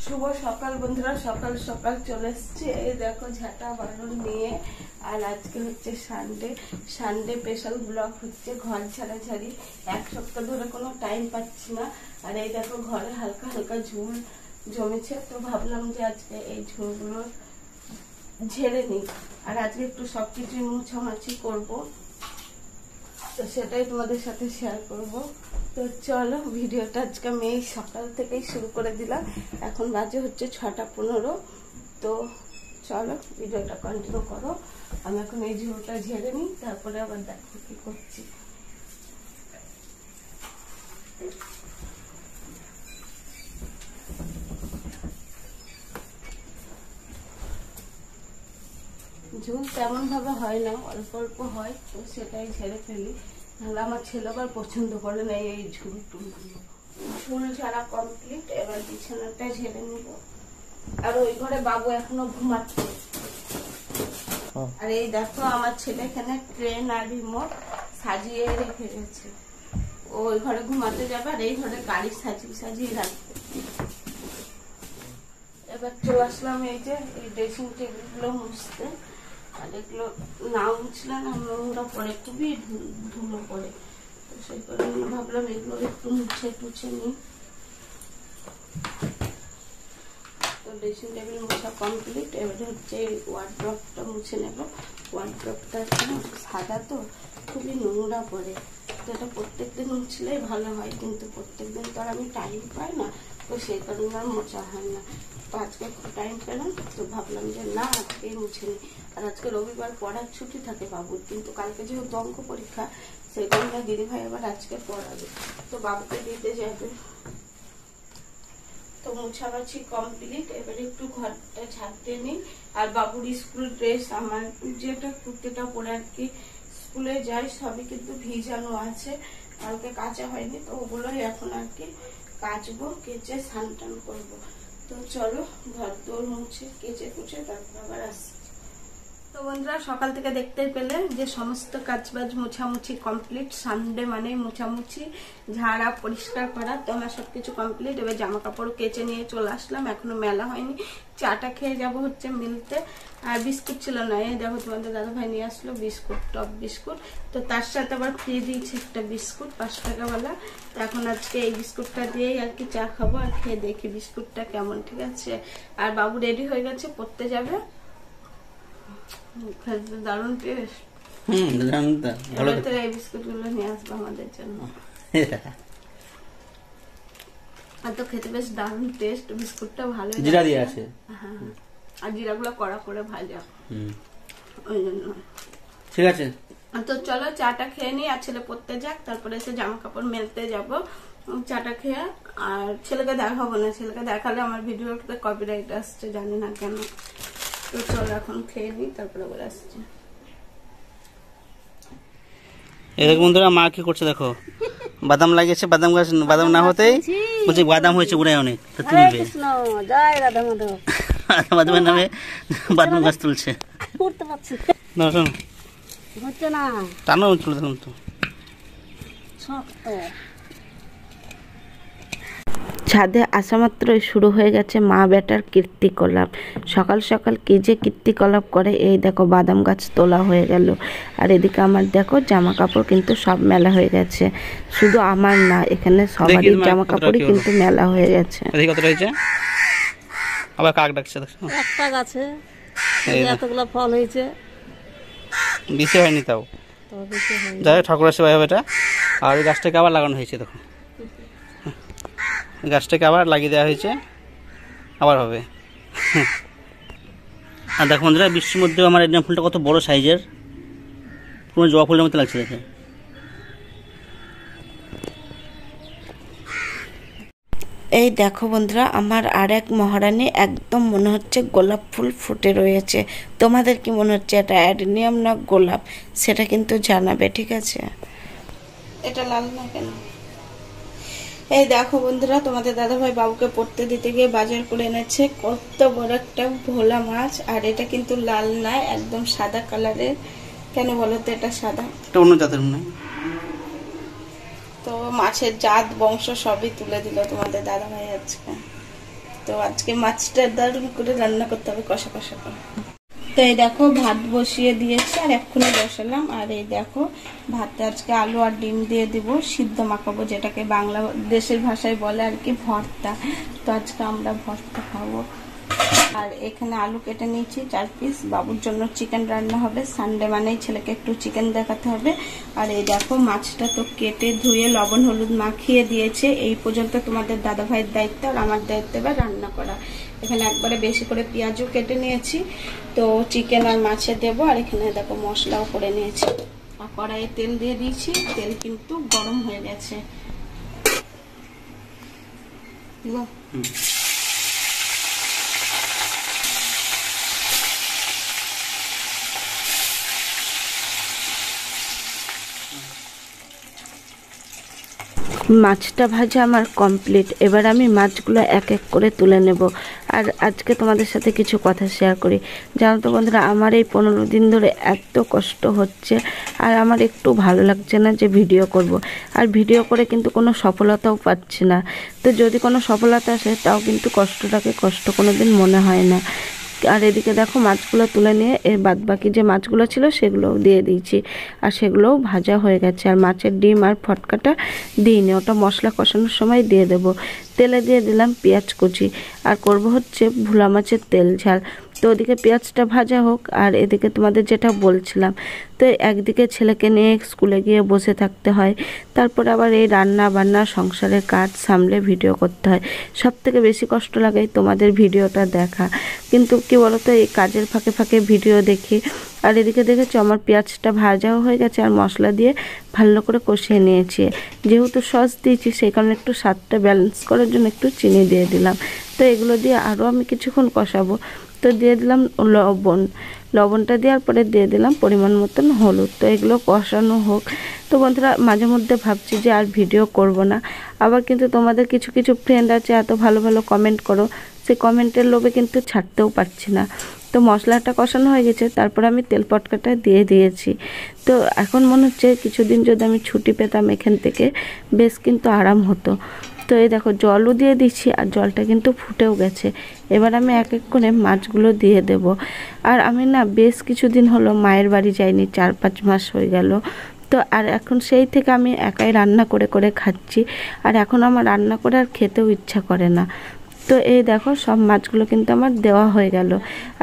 শুভ সকাল বন্ধুরা, সকাল সকাল চলে এসেছি। এই দেখো ঝাঁটা বারণ নিয়ে। আর আজকে হচ্ছে সানডে স্পেশাল ব্লগ হচ্ছে ঘর ঝাড়াঝাড়ি। এক সপ্তাহ ধরে কোনো টাইম পাচ্ছি না। আর এই দেখো ঘরে হালকা হালকা ঝুল জমেছে, তো ভাবলাম যে আজকে এই ঝুলগুলো ঝেড়ে নিই। আর আজকে একটু সবকিছুই মুছামাছি করবো, তো সেটাই তোমাদের সাথে শেয়ার করব। তো চলো ভিডিওটা আজকে আমি এই সকাল থেকেই শুরু করে দিলাম। এখন বাজে হচ্ছে 6:15। তো চলো ভিডিওটা কন্টিনিউ করো। আমি এখন এই ঝুলটা ঝেড়ে নিই, তারপরে আবার দেখো কি করছি। ঝুল তেমন ভাবে হয় না, অল্প অল্প হয়, তো সেটাই ঝেড়ে ফেলি। নাহলে আমার ছেলে আবার পছন্দ করে না এই ঝুল টুলগুলো। ঝুল ঝাড়া কমপ্লিট, এবার বিছানাটা ঝেড়ে নিব। আর ওই ঘরে বাবু এখনো ঘুমাচ্ছে। আর এই দেখো আমার ছেলে এখানে ট্রেন আর রিমোট সাজিয়ে রেখে গেছে। ওই ঘরে ঘুমাতে যাবে আর এই ঘরে গাড়ি সাজিয়ে রাখবে। এবার চলে আসলাম এই যে এই ড্রেসিং টেবিল গুলো মুছতে। আর এগুলো না মুছলে না নোংরা পড়ে, খুবই ধুলো পড়ে। তো সেই কারণে ভাবলাম এগুলো একটু মুছে টুছে নিই। তো ড্রেসিং টেবিল মোছা কমপ্লিট। এবারে হচ্ছে ওয়ার্ড্রপটা মুছে নেব। ওয়ার্ড্রপটা সাদা তো খুবই নোংরা পড়ে, তো এটা প্রত্যেকদিন মুছলেই ভালো হয়, কিন্তু প্রত্যেকদিন তো আর আমি টাইম পাই না, তো সেই কারণে আর মোছা হয় না। তো আজকে টাইম পেলাম, তো ভাবলাম যে না আজকেই মুছে নিই। আর আজকে রবিবার পড়ার ছুটি থাকে বাবুর, কিন্তু কালকে যেহেতু অঙ্ক পরীক্ষা, সেই কারণে দিদিভাই আবার আজকে পড়াবে, তো বাবুকে দিতে যাবে। তো মোছামাছি কমপ্লিট। এবারে একটু ঘরটা ঝাড়তে নিই। আর বাবুর স্কুল ড্রেস, আমার যেটা কুর্তিটা পরে আর কি স্কুলে যাই, সবই কিন্তু ভিজানো আছে, কালকে কাঁচা হয়নি, তো ওগুলোই এখন আর কি কাচবো, কেচে স্নান টান করবো। তো চলো ঘর দোর মুছে কেচে কুচে তারপর আবার আসছি। তো বন্ধুরা সকাল থেকে দেখতে পেলে যে সমস্ত কাজবাজ মোছামুছি কমপ্লিট। সানডে মানে মোছামুছি, ঝাড়া, পরিষ্কার করা, তো আমার সবকিছু কমপ্লিট। এবার জামা কাপড় কেচে নিয়ে চলে আসলাম, এখনো মেলা হয়নি। চাটা খেয়ে যাব হচ্ছে মিলতে। আর বিস্কুট ছিল না, এই দেখো তোমাদের দাদা ভাই নিয়ে আসলো বিস্কুট, টপ বিস্কুট। তো তার সাথে আবার ফ্রি দিয়েছে একটা বিস্কুট 5 টাকাওয়ালা। তো এখন আজকে এই বিস্কুটটা দিয়েই আর কি চা খাবো। আর খেয়ে দেখি বিস্কুটটা কেমন, ঠিক আছে। আর বাবু রেডি হয়ে গেছে, পড়তে যাবে। দারুণ টেস্ট। এই বিস্কুট গুলো নিয়ে আসবো আমাদের জন্য। আর তো খেতে বেশ দারুণ টেস্ট, বিস্কুটটা ভালো, জিরা দিয়ে আছে। হ্যাঁ, আর জিরাগুলো কড়া করে ভাজা, ওই জন্য ঠিক আছে। তো চলো চাটা খেয়ে নি, আর ছেলে পড়তে যাক, তারপরে এসে জামা কাপড় মেলতে যাব। চাটা খেয়ে আর ছেলেকে দেখাবো না, ছেলেকে দেখালে আমার ভিডিওতে কপিরাইট আসছে, জানি না কেন। তো চলো এখন খেয়ে নিই, তারপরে আবার আসছি। এরকম বন্ধুরা মা কি করছে দেখো, বাদাম লাগিয়েছে, বাদাম গাছ বাদাম না হতেই বলছে বাদাম হয়েছে উড়ে অনেক, তো তুলবে। বাদামের নামে বাদাম গাছ তুলছে। না শোনো টানো তুলে দিলাম তো। ছাদে আসা মাত্রই শুরু হয়ে গেছে মা বেটার কীর্তিকলাপ। সকাল সকাল কি যে কীর্তিকলাপ করে। এই দেখো বাদাম গাছ তোলা হয়ে গেল। আর এদিকে আমার দেখো জামা কাপড় কিন্তু সব মেলা হয়ে গেছে, শুধু আমার না, এখানে সবারই জামা কাপড়ই কিন্তু মেলা হয়ে গেছে। আবার কাক ডাকছে দেখো, একটা গাছে এতগুলো ফল হয়েছে, বেশি হয়নি তাও, যাই ঠাকুর আসে ভাই এটা। আর ওই গাছটাকে আবার লাগানো হয়েছে দেখো, গাছটাকে আবার লাগিয়ে দেওয়া হয়েছে, আবার হবে। আর দেখো বন্ধুরা বৃষ্টির মধ্যে আমার এই ফুলটা কত বড় সাইজের, পুরো জবা ফুলের মতো লাগছে দেখে। এই দেখো বন্ধুরা আমার আর এক মহারানী, একদম মনে হচ্ছে গোলাপ ফুল ফুটে রয়েছে। তোমাদের কি মনে হচ্ছে এটা অ্যাডেনিয়াম না গোলাপ, সেটা কিন্তু জানাবে, ঠিক আছে। এটা লাল না কেন? এই দেখো বন্ধুরা তোমাদের দাদাভাই বাবুকে পড়তে দিতে গিয়ে বাজার করে এনেছে কত বড় একটা ভোলা মাছ। আর এটা কিন্তু লাল না, একদম সাদা কালারের। কেন বলো তো এটা সাদা? এটা অন্য জাতের মনে হয়। তো মাছের জাত বংশ সবই তুলে দিল তোমাদের দাদাভাই আজকে। তো আজকে মাছটা দারুণ করে রান্না করতে হবে, কষা কষা করে। তো এই দেখো ভাত বসিয়ে দিয়েছি আর এক্ষুনি বসালাম। আর এই দেখো ভাতে আজকে আলু আর ডিম দিয়ে দিব, সিদ্ধ মাখাবো, যেটাকে বাংলা দেশের ভাষায় বলে আর কি ভর্তা। তো আজকে আমরা ভর্তা খাবো। আর এখানে আলু কেটে নিয়েছি 4 পিস, বাবুর জন্য চিকেন রান্না হবে, সানডে মানেই ছেলেকে একটু চিকেন দেখাতে হবে। আর এই দেখো মাছটা তো কেটে ধুয়ে লবণ হলুদ মাখিয়ে দিয়েছে। এই পর্যন্ত তোমাদের দাদা ভাইয়ের দায়িত্ব, আর আমার দায়িত্ব এবার রান্না করা। এখানে একবারে বেশি করে পেঁয়াজও কেটে নিয়েছি, তো চিকেন আর মাছে দেবো। আর এখানে দেখো মশলাও করে নিয়েছি, আর কড়াইয়ে তেল দিয়ে দিয়েছি, তেল কিন্তু গরম হয়ে গেছে। মাছটা ভাজা আমার কমপ্লিট। এবার আমি মাছগুলো এক এক করে তুলে নেব। আর আজকে তোমাদের সাথে কিছু কথা শেয়ার করি। জানো তো বন্ধুরা, আমার এই 15 দিন ধরে এত কষ্ট হচ্ছে, আর আমার একটু ভালো লাগছে না যে ভিডিও করব। আর ভিডিও করে কিন্তু কোনো সফলতাও পাচ্ছি না। তো যদি কোনো সফলতা আসে তাও কিন্তু কষ্টটাকে কষ্ট কোনো দিন মনে হয় না। আর এদিকে দেখো মাছগুলো তুলে নিয়ে এর বাদ বাকি যে মাছগুলো ছিল সেগুলোও দিয়ে দিয়েছি, আর সেগুলোও ভাজা হয়ে গেছে। আর মাছের ডিম আর ফটকাটা দিইনি, ওটা মশলা কষানোর সময় দিয়ে দেব। তেলে দিয়ে দিলাম পেঁয়াজ কুচি, আর করব হচ্ছে ভোলা মাছের তেল ঝাল। তো ওদিকে পেঁয়াজটা ভাজা হোক, আর এদিকে তোমাদের যেটা বলছিলাম, তো একদিকে ছেলেকে নিয়ে স্কুলে গিয়ে বসে থাকতে হয়, তারপর আবার এই রান্না বান্না সংসারের কাজ সামলে ভিডিও করতে হয়। সব থেকে বেশি কষ্ট লাগে তোমাদের ভিডিওটা দেখা। কিন্তু কি বলতো, এই কাজের ফাঁকে ফাঁকে ভিডিও দেখি। আর এদিকে দেখেছো আমার পেঁয়াজটা ভাজাও হয়ে গেছে, আর মশলা দিয়ে ভালো করে কষিয়ে নিয়েছি। যেহেতু সস দিয়েছি সেই কারণে একটু স্বাদটা ব্যালেন্স করার জন্য একটু চিনি দিয়ে দিলাম। তো এগুলো দিয়ে আরও আমি কিছুক্ষণ কষাবো। তো দিয়ে দিলাম লবণটা দেওয়ার পরে দিয়ে দিলাম পরিমাণ মতন হলুদ। তো এগুলো কষানো হোক। তো বন্ধুরা, মাঝে মধ্যে ভাবছি যে আর ভিডিও করব না, আবার কিন্তু তোমাদের কিছু কিছু ফ্রেন্ড আছে এত ভালো ভালো কমেন্ট করো, সেই কমেন্টের লোভে কিন্তু ছাড়তেও পারছি না। তো মশলাটা কষানো হয়ে গেছে, তারপর আমি তেল পটকাটা দিয়ে দিয়েছি। তো এখন মনে হচ্ছে কিছুদিন যদি আমি ছুটি পেতাম এখান থেকে, বেশ কিন্তু আরাম হতো। তো এই দেখো জলও দিয়ে দিচ্ছি, আর জলটা কিন্তু ফুটেও গেছে। এবার আমি এক এক করে মাছগুলো দিয়ে দেব। আর আমি না বেশ কিছুদিন হলো মায়ের বাড়ি যাইনি, 4-5 মাস হয়ে গেল। তো আর এখন সেই থেকে আমি একাই রান্না করে করে খাচ্ছি, আর এখন আমার রান্না করে আর খেতেও ইচ্ছা করে না। তো এই দেখো সব মাছগুলো কিন্তু আমার দেওয়া হয়ে গেল।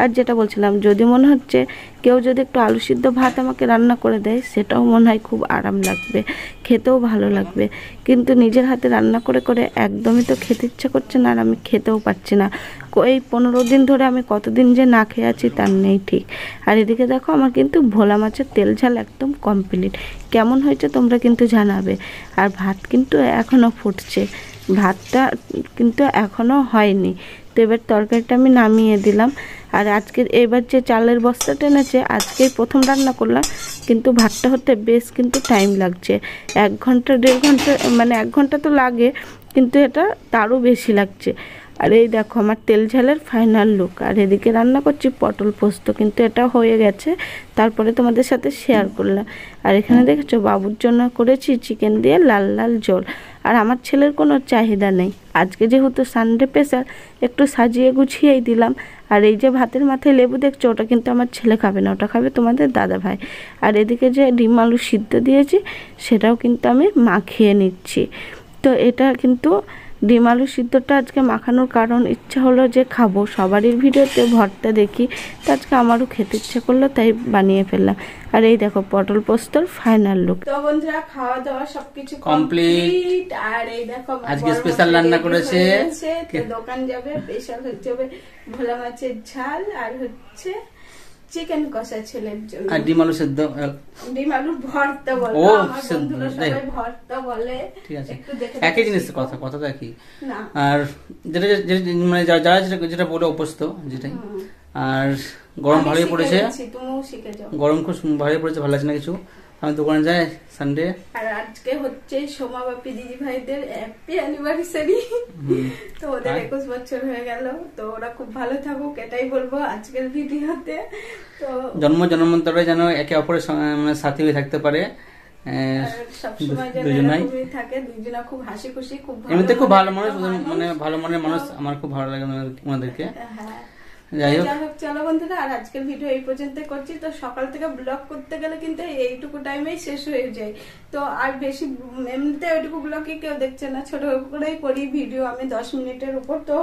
আর যেটা বলছিলাম, যদি মনে হচ্ছে কেউ যদি একটু আলু সিদ্ধ ভাত আমাকে রান্না করে দেয়, সেটাও মনে হয় খুব আরাম লাগবে, খেতেও ভালো লাগবে। কিন্তু নিজের হাতে রান্না করে করে একদমই তো খেতে ইচ্ছা করছে না, আর আমি খেতেও পারছি না। এই 15 দিন ধরে আমি কতদিন যে না খেয়ে আছি তার নেই ঠিক। আর এদিকে দেখো আমার কিন্তু ভোলা মাছের তেল ঝাল একদম কমপ্লিট। কেমন হয়েছে তোমরা কিন্তু জানাবে। আর ভাত কিন্তু এখনও ফুটছে, ভাতটা কিন্তু এখনও হয়নি। তো এবার তরকারিটা আমি নামিয়ে দিলাম। আর আজকের এবার যে চালের বস্তাটা এনেছে, আজকেই প্রথম রান্না করলাম, কিন্তু ভাতটা হতে বেশ কিন্তু টাইম লাগছে। 1 ঘন্টা 1.5 ঘন্টা, মানে 1 ঘন্টা তো লাগে, কিন্তু এটা তারও বেশি লাগছে। আর এই দেখো আমার তেল ঝালের ফাইনাল লুক। আর এদিকে রান্না করছি পটল পোস্ত, কিন্তু এটা হয়ে গেছে, তারপরে তোমাদের সাথে শেয়ার করলাম। আর এখানে দেখেছো বাবুর জন্য করেছি চিকেন দিয়ে লাল লাল ঝোল। আর আমার ছেলের কোনো চাহিদা নেই, আজকে যেহেতু সানডে স্পেশাল, একটু সাজিয়ে গুছিয়েই দিলাম। আর এই যে ভাতের মাথায় লেবু দেখছো, ওটা কিন্তু আমার ছেলে খাবে না, ওটা খাবে তোমাদের দাদা ভাই। আর এদিকে যে ডিম আলু সিদ্ধ দিয়েছি, সেটাও কিন্তু আমি মাখিয়ে নিচ্ছি। তো এটা কিন্তু ডিম আলু সিদ্ধটা আজকে মাখানোর কারণ, ইচ্ছা হলো যে খাবো, সবারই ভিডিওতে ভর্তা দেখি, তো আজকে আমারও খেতে ইচ্ছা করলো, তাই বানিয়ে ফেললাম। আর এই দেখো পটল পোস্তর ফাইনাল লুক। তো বন্ধুরা, খাওয়া দাওয়া সবকিছু কমপ্লিট। আর এই দেখো আজকে স্পেশাল রান্না করেছে, দোকান যাবে, স্পেশাল হচ্ছে ভোলা মাছের ঝাল, আর হচ্ছে চিকেন কষা ছেলের জন্য, আর ডিম আলু সেদ্ধ, ডিম আলু ভর্তা বলে, ও আমার বন্ধুরা সবাই ভর্তা বলে। ঠিক আছে, একটু দেখে একই জিনিস, কথা তো একই। না, আর যেটা মানে যারা যেটা বলে অভ্যস্ত, যেটাই। আর গরম ভালোই পড়েছে, তুমিও শিখে যাও। গরম খুব ভালোই পড়েছে, ভালো লাগছে না কিছু। আমি দোকানে যাই সানডে। আর আজকে হচ্ছে সোমাবাপি দিদি ভাইদের হ্যাপি অ্যানিভার্সারি। তো ওদের 21 বছর হয়ে গেল। তো ওরা খুব ভালো থাকুক, এটাই বলবো আজকের ভিডিওতে। তো জন্মান্তরে যেন একে অপরের সাথী হয়ে থাকতে পারে, সবসময় যেন দুজনাই এরকমই থাকে, দুজনা খুব হাসি খুশি, খুব এমনিতে খুব ভালো মানুষ, মানে ভালো মনের মানুষ, আমার খুব ভালো লাগে ওনাদেরকে। হ্যাঁ যাই হোক চলো বন্ধুরা, আর আজকের ভিডিও এই পর্যন্ত করছি। তো সকাল থেকে ব্লগ করতে গেলে কিন্তু এইটুকু টাইমেই শেষ হয়ে যায়, তো আর বেশি এমনিতে ওইটুকু ব্লগে কেউ দেখছে না, ছোট করেই করি ভিডিও আমি 10 মিনিটের উপর। তো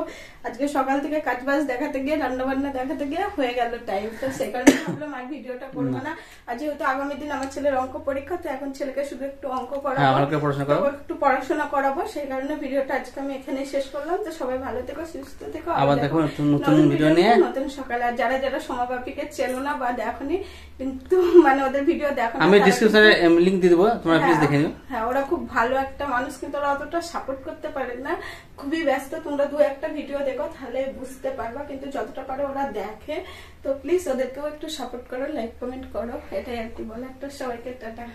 আজকে সকাল থেকে কাজবাজ দেখাতে গিয়ে, রান্না বান্না দেখাতে গিয়ে হয়ে গেল টাইম, তো সেই কারণে ভাবলাম আর ভিডিওটা করবো না। আর যেহেতু আগামী দিন আমার ছেলের অঙ্ক পরীক্ষা, তো এখন ছেলেকে শুধু একটু অঙ্ক করাবো, একটু পড়াশোনা করাবো, সেই কারণে ভিডিওটা আজকে আমি এখানেই শেষ করলাম। তো সবাই ভালো থেকো, সুস্থ থেকো, আবার দেখো নতুন ভিডিও নিয়ে নতুন সকালে। আর যারা যারা সমাবাপিকে চেনো না বা দেখনি, কিন্তু মানে ওদের ভিডিও দেখো, আমি ডেসক্রিপশনে লিংক দিয়ে দেবো, তোমরা প্লিজ দেখে নিও। হ্যাঁ ওরা খুব ভালো একটা মানুষ, কিন্তু ওরা অতটা সাপোর্ট করতে পারে না, খুবই ব্যস্ত। তোমরা 2-1টা ভিডিও দেখো তাহলে বুঝতে পারবা, কিন্তু যতটা পারে ওরা দেখে। তো প্লিজ ওদেরকেও একটু সাপোর্ট করো, লাইক কমেন্ট করো, এটাই আর কি বলে। একটা সবাইকে টাটা।